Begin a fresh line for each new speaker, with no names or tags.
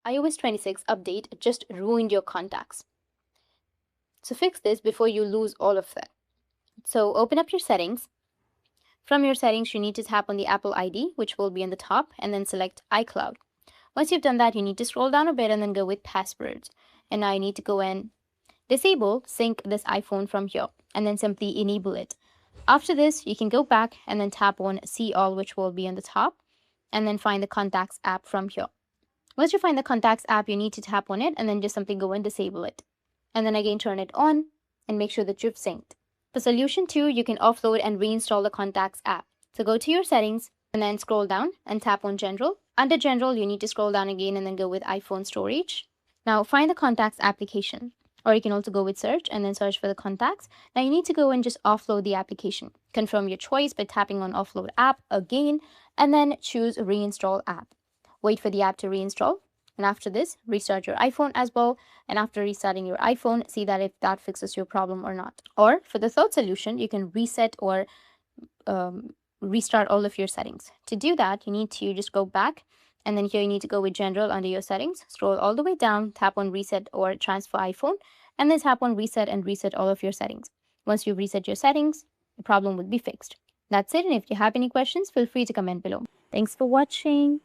iOS 26 update just ruined your contacts. So fix this before you lose all of them. So open up your settings. From your settings, you need to tap on the Apple ID, which will be on the top, and then select iCloud. Once you've done that, you need to scroll down a bit and then go with passwords. And now you need to go and disable sync this iPhone from here, and then simply enable it. After this, you can go back and then tap on See All, which will be on the top, and then find the Contacts app from here. Once you find the Contacts app, you need to tap on it and then just simply go and disable it. And then again turn it on and make sure that you've synced. For solution 2, you can offload and reinstall the Contacts app. So go to your settings and then scroll down and tap on General. Under General, you need to scroll down again and then go with iPhone storage. Now find the Contacts application. Or you can also go with search and then search for the contacts. Now you need to go and just offload the application. Confirm your choice by tapping on offload app again and then choose reinstall app. Wait for the app to reinstall. And after this, restart your iPhone as well. And after restarting your iPhone, see that if that fixes your problem or not. Or for the third solution, you can reset or restart all of your settings. To do that, you need to just go back. And then here you need to go with General under your settings. Scroll all the way down, tap on Reset or Transfer iPhone. And then tap on Reset and reset all of your settings. Once you reset your settings, the problem will be fixed. That's it. And if you have any questions, feel free to comment below. Thanks for watching.